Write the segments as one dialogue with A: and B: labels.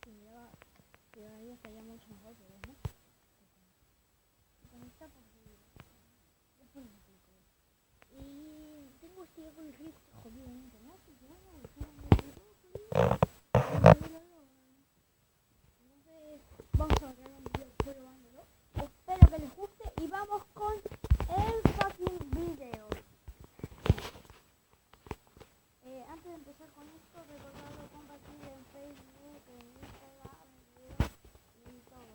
A: si ahí estaría mucho mejor, pero no. Con esta porque después lo explico. Y tengo este con el rift jodido en internet, y bueno, entonces vamos a crear un video probándolo. Espero que les guste y vamos con el fucking video. Antes de empezar con esto, recordad compartir en Facebook, en Instagram, y todo.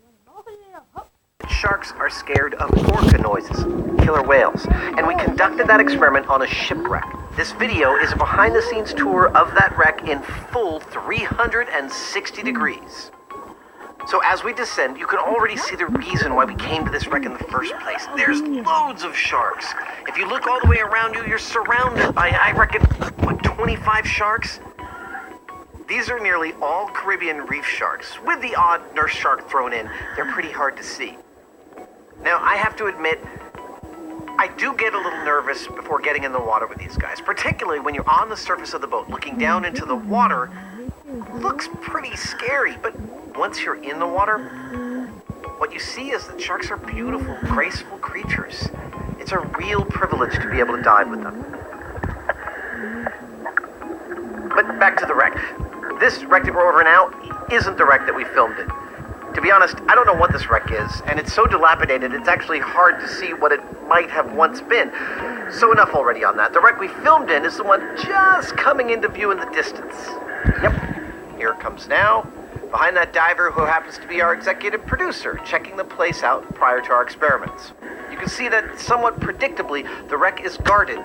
A: Bueno, vamos al video. ¡Hop!
B: Sharks are scared of orca noises, killer whales, and we conducted that experiment on a shipwreck. This video is a behind-the-scenes tour of that wreck in full 360 degrees. So as we descend, you can already see the reason why we came to this wreck in the first place. There's loads of sharks. If you look all the way around you, you're surrounded by, I reckon, what, 25 sharks? These are nearly all Caribbean reef sharks, with the odd nurse shark thrown in. They're pretty hard to see. Now, I have to admit, I do get a little nervous before getting in the water with these guys, particularly when you're on the surface of the boat. Looking down into the water looks pretty scary, but once you're in the water, what you see is that sharks are beautiful, graceful creatures. It's a real privilege to be able to dive with them. But back to the wreck. This wreck that we're over now isn't the wreck that we filmed in. To be honest, I don't know what this wreck is, and it's so dilapidated it's actually hard to see what it might have once been. So enough already on that. The wreck we filmed in is the one just coming into view in the distance. Yep, here it comes now. Behind that diver who happens to be our executive producer, checking the place out prior to our experiments. You can see that somewhat predictably, the wreck is guarded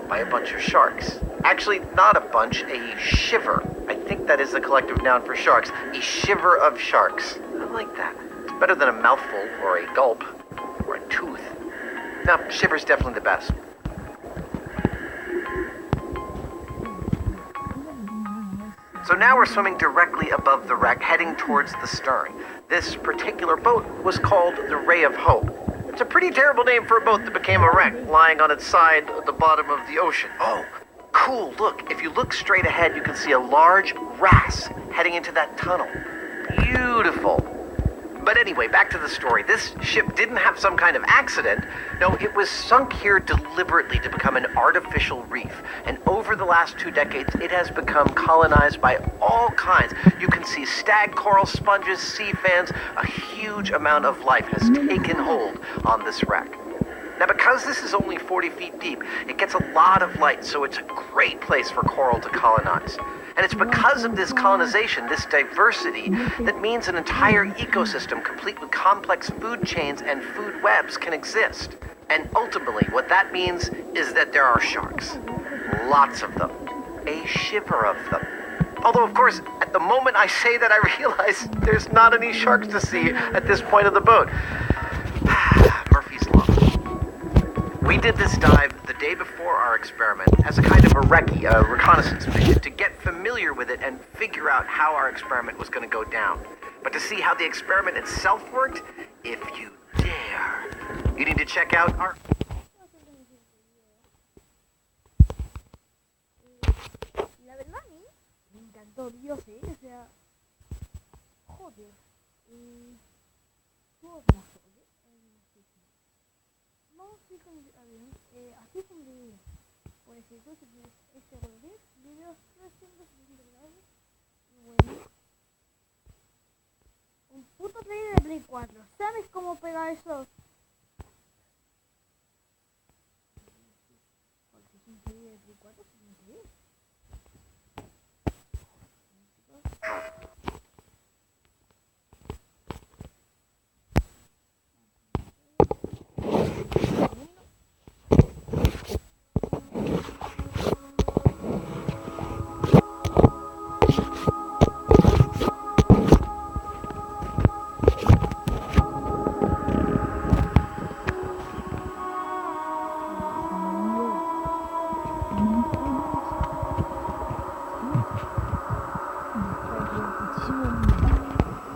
B: by a bunch of sharks. Actually, not a bunch, a shiver. I think that is the collective noun for sharks. A shiver of sharks. I like that. It's better than a mouthful, or a gulp, or a tooth. No, shiver's definitely the best. So now we're swimming directly above the wreck, heading towards the stern. This particular boat was called the Ray of Hope. It's a pretty terrible name for a boat that became a wreck, lying on its side at the bottom of the ocean. Oh, cool, look. If you look straight ahead, you can see a large wrasse heading into that tunnel. Beautiful. But anyway, back to the story. This ship didn't have some kind of accident. No, it was sunk here deliberately to become an artificial reef. And over the last 2 decades, it has become colonized by all kinds. You can see stag coral sponges, sea fans. A huge amount of life has taken hold on this wreck. Now, because this is only 40 feet deep, it gets a lot of light, so it's a great place for coral to colonize. And it's because of this colonization, this diversity, that means an entire ecosystem complete with complex food chains and food webs can exist. And ultimately, what that means is that there are sharks. Lots of them. A shiver of them. Although, of course, at the moment I say that, I realize there's not any sharks to see at this point of the boat. Murphy's Law. We did this dive the day before our experiment as a kind of a recce, a reconnaissance mission, to get familiar with it and figure out how our experiment was going to go down. But to see how the experiment itself worked, if you dare, you need to check out our...
A: La verdad a mí me encantó, Dios, o sea, joder, estuvo hermoso, vamos a ir con el avión, así es un video, por ejemplo, si tienes este volver, videos 360 grados, bueno, un puto trailer de Play 4, ¿sabes cómo pegar eso? Porque es un trailer de Play 4, es increíble.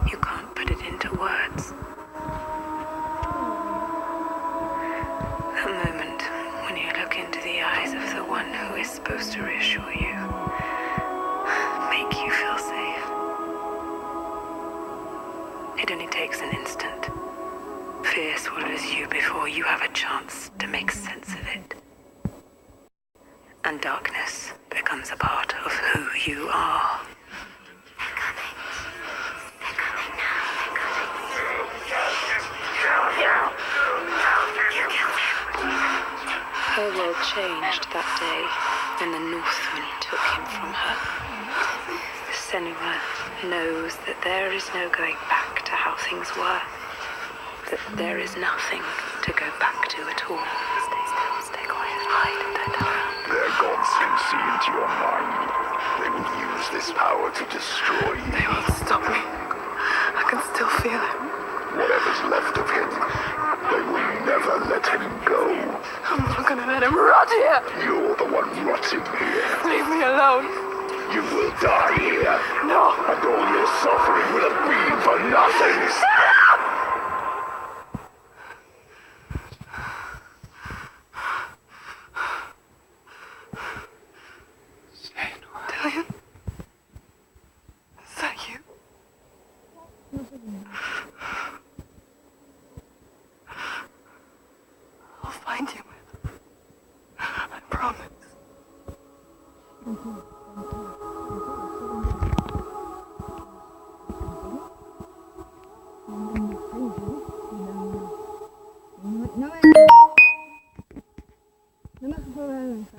C: You can't put it into words. A moment when you look into the eyes of the one who is supposed to reassure you, make you feel safe. It only takes an instant. Fear swallows you before you have a chance to make sense of it. And darkness becomes a part of who you are.
D: They're coming. They're coming now. You killed him.
C: Her world changed that day when the Northman took him from her. Senua knows that there is no going back to how things were. That there is nothing to go back to at all. Stay still, stay quiet, hide, don't turn around.
E: Their gods can see into your mind. They will use this power to destroy you.
C: They won't stop me. I can still feel it.
E: Whatever's left of him, they will never let him go.
C: I'm not gonna let him rot here.
E: You're the one rotting here.
C: Leave me alone.
E: You will die here.
C: No.
E: And all your suffering will have been for nothing.
C: Dillian? Is that you? I'll find you. I promise.
A: No me has probado en esta